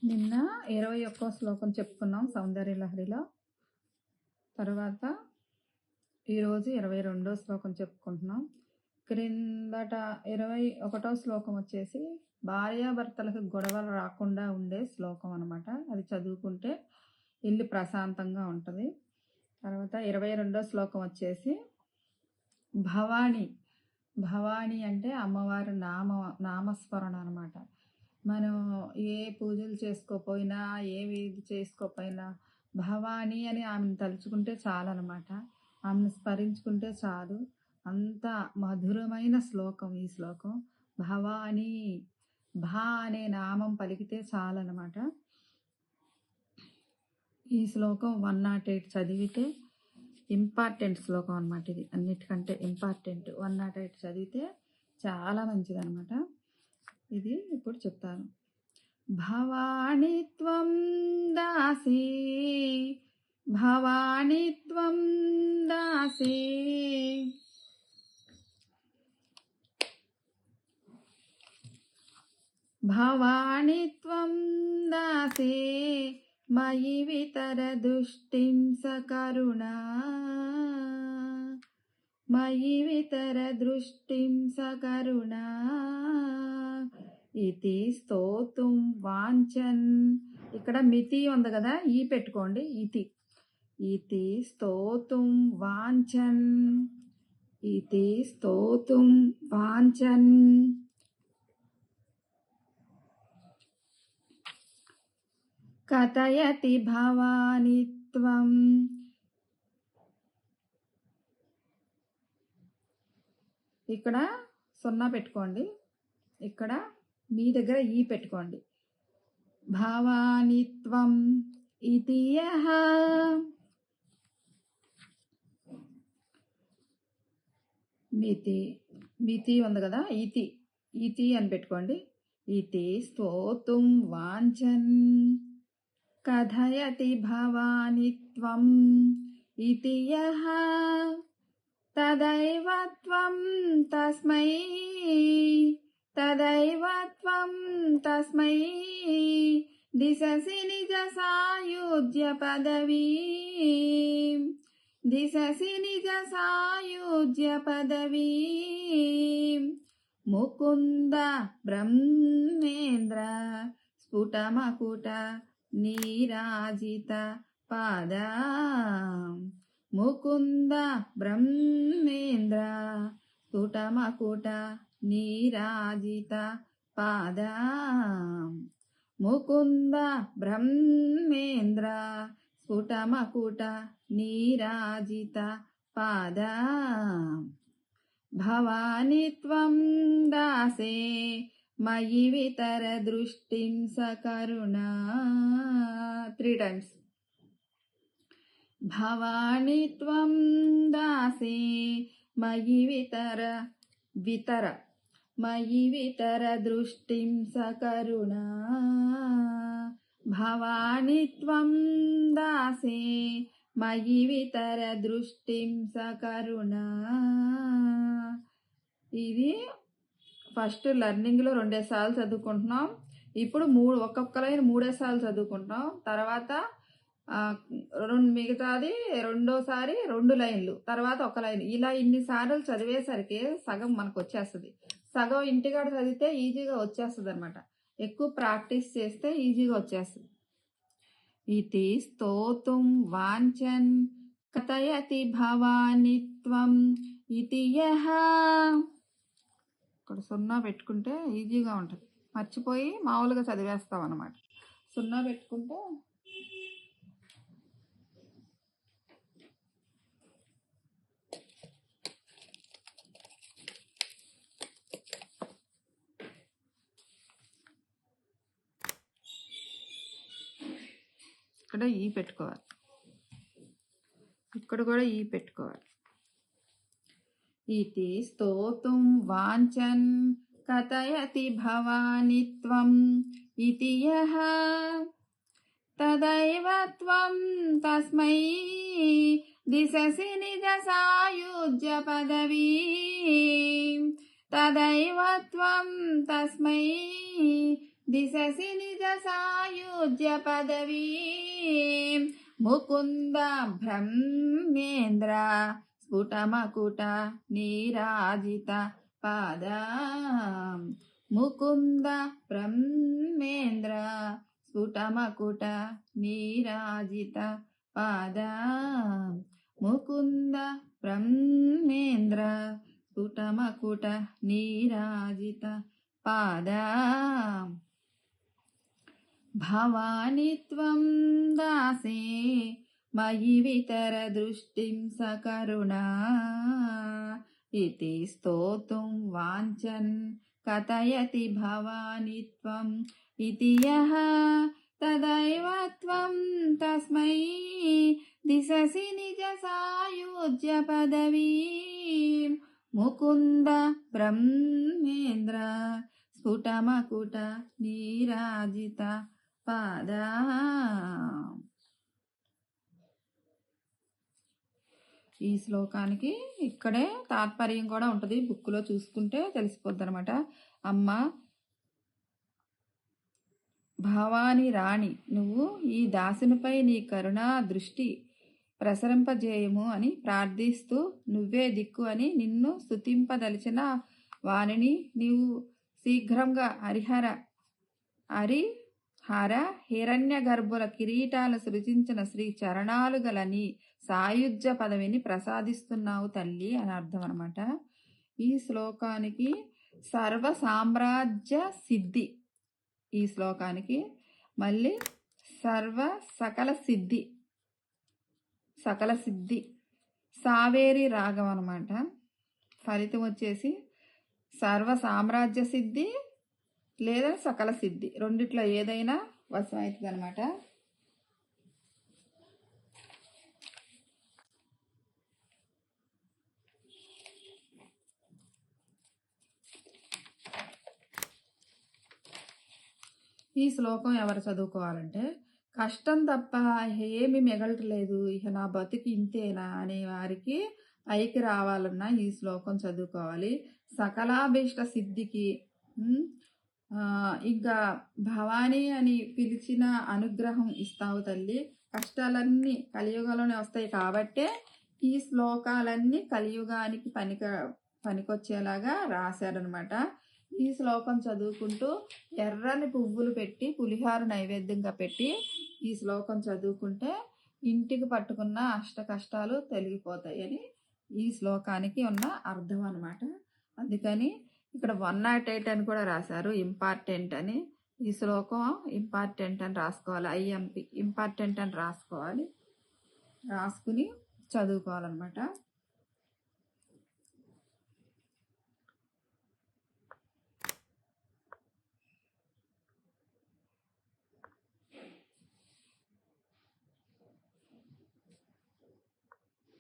నిన్న 21వ శ్లోకం చెప్పుకున్నాం సౌందర్య లహరిలో. తర్వాత ఈరోజు 22వ శ్లోకం చెప్పుకుంటున్నాం. క్రిందట 21వ శ్లోకం వచ్చేసి భార్యాభర్తలకు గొడవలు రాకుండా ఉండే శ్లోకం అనమాట. అది చదువుకుంటే ఇల్లు ప్రశాంతంగా ఉంటుంది. తర్వాత 22వ శ్లోకం వచ్చేసి భవాని. భవాని అంటే అమ్మవారి నామస్మరణ అనమాట. మనం ఏ పూజలు చేసుకోపోయినా ఏవి చేసుకోపోయినా భవాని అని ఆమెను తలుచుకుంటే చాలన్నమాట. ఆమెను స్మరించుకుంటే చాలు. అంత మధురమైన శ్లోకం ఈ శ్లోకం. భవాని, భా అనే నామం పలికితే చాలన్నమాట. ఈ శ్లోకం 108 చదివితే ఇంపార్టెంట్ శ్లోకం అనమాట. ఇది అన్నిటికంటే ఇంపార్టెంట్. 108 చదివితే చాలా మంచిది అనమాట. ఇది ఇప్పుడు చెప్తాను. భవాని త్వం దాసి, భవాని త్వం దాసి, భవాని త్వం దాసి మయి వితర దృష్టిం సకరుణా, మయి వితర దృష్టిం సకరుణా ఇతి స్తోతుం వాంఛన్. ఇక్కడ మితి ఉంది కదా, ఈ పెట్టుకోండి. ఇతి స్తోతుం వాంఛన్, ఇతి స్తోతుం వాంఛన్ కథయతి భవాని త్వం. ఇక్కడ 0 పెట్టుకోండి. ఇక్కడ మీ దగ్గర ఈ పెట్టుకోండి. భవాని త్వం ఇతి యః, మితి ఉంది కదా, ఇతి అని పెట్టుకోండి. ఇతి స్తోతుం వాంఛన్ కథయతి భవాని త్వం ఇతి యః తదైవ త్వం తస్మై, తదైవ త్వం తస్మై దిశసి నిజ సాయుజ్య పదవీ, దిశసి నిజ సాయుజ్య పదవీ ముకుంద బ్రహ్మేంద్ర స్ఫుటమకుట నీరాజిత పాద, ముకుంద బ్రహ్మేంద్ర స్ఫుటమకుట నీరాజిత పాద, ముకుంద బ్రహ్మేంద్ర స్ఫుటమకుట నీరాజిత పాద. భవాని త్వం దాసే మయి వితర దృష్టిం సకరుణా. 3 times. భవాని త్వం దాసే మయి వితర మయి వితర దృష్టిం సకరుణా. భవాని త్వం దాసే మయి వితర దృష్టిం సకరుణా. ఇది ఫస్ట్ లెర్నింగ్లో 2 సార్లు చదువుకుంటున్నాం. ఇప్పుడు ఒక్కొక్క లైన్ 3 సార్లు చదువుకుంటాం. తర్వాత మిగతాది రెండోసారి 2 లైన్లు, తర్వాత 1 లైన్. ఇలా ఇన్నిసార్లు చదివేసరికి సగం మనకు వచ్చేస్తుంది. సగం ఇంటికాడ చదివితే ఈజీగా వచ్చేస్తుంది అనమాట. ఎక్కువ ప్రాక్టీస్ చేస్తే ఈజీగా వచ్చేస్తుంది. ఇతి స్తోతుం వాంఛన్ కథయతి భవాని త్వం ఇతి యః. ఇక్కడ 0 పెట్టుకుంటే ఈజీగా ఉంటుంది. మర్చిపోయి మామూలుగా చదివేస్తాం అన్నమాట. 0 పెట్టుకుంటే ఇక్కడ ఈ పెట్టుకోవాలి, ఇక్కడ కూడా ఈ పెట్టుకోవాలి. ఇతి స్తోతుం వాంఛన్ కథయతి భవాని త్వం ఇతి యః తదైవ త్వం తస్మై దిశసి నిజ సాయుజ్య పదవీ, తదైవ త్వం తస్మై దిశసి నిజ సాయుజ్య పదవీ ముకుంద బ్రహ్మేంద్ర స్ఫుటమకుట నీరాజిత పాద ముకుంద బ్రహ్మేంద్ర స్ఫుటమకుట నీరాజిత పాద ముకుంద బ్రహ్మేంద్ర స్ఫుటమకుట నీరాజిత పాద భవాని త్వం దాసే మయి వితర దృష్టిం సకరుణా ఇతి స్తోతుం వాంఛన్ కథయతి భవాని త్వం ఇతి యః తదైవ త్వం తస్మై దిశసి నిజ సాయుజ్య పదవీ ముకుంద బ్రహ్మేంద్ర స్ఫుటమకుట నీరాజిత పాద. ఈ శ్లోకానికి ఇక్కడే తాత్పర్యం కూడా ఉంటుంది, బుక్లో చూసుకుంటే తెలిసిపోద్ది అనమాట. అమ్మ భవాని రాణి, నువ్వు ఈ దాసునిపై నీ కరుణా దృష్టి ప్రసరింపజేయము అని ప్రార్థిస్తూ, నువ్వే దిక్కు అని నిన్ను స్తుతింపదలిచిన వానిని నీవు శీఘ్రంగా హిరణ్య గర్భుల కిరీటాలు సృజించిన శ్రీ చరణాలు గల నీ సాయుజ్య పదవిని ప్రసాదిస్తున్నావు తల్లి అని అర్థం అనమాట. ఈ శ్లోకానికి సర్వ సామ్రాజ్య సిద్ధి, ఈ శ్లోకానికి మళ్ళీ సకల సిద్ధి సావేరి రాగం అనమాట. ఫలితం వచ్చేసి సర్వ సామ్రాజ్య సిద్ధి లేదా సకల సిద్ధి, రెండిట్లో ఏదైనా వశం అవుతుంది అనమాట. ఈ శ్లోకం ఎవరు చదువుకోవాలంటే, కష్టం తప్ప ఏమి మిగలట్లేదు, ఇక నా బతుకు ఇంతేనా అనే వారికి పైకి రావాలన్నా ఈ శ్లోకం చదువుకోవాలి. సకలాభీష్ట సిద్ధికి ఇంకా భవానీ అని పిలిచిన అనుగ్రహం ఇస్తావు తల్లి. కష్టాలన్నీ కలియుగంలోనే వస్తాయి కాబట్టే ఈ శ్లోకాలన్నీ కలియుగానికి పనికొచ్చేలాగా రాశారనమాట. ఈ శ్లోకం చదువుకుంటూ ఎర్రని పువ్వులు పెట్టి పులిహార నైవేద్యంగా పెట్టి ఈ శ్లోకం చదువుకుంటే ఇంటికి పట్టుకున్న అష్ట కష్టాలు తొలగిపోతాయని ఈ శ్లోకానికి ఉన్న అర్థం అనమాట. అందుకని ఇక్కడ 108 అని కూడా రాశారు, ఇంపార్టెంట్ అని. ఈ శ్లోకం ఇంపార్టెంట్ అని రాసుకోవాలి, ఇంపార్టెంట్ అని రాసుకుని చదువుకోవాలన్నమాట.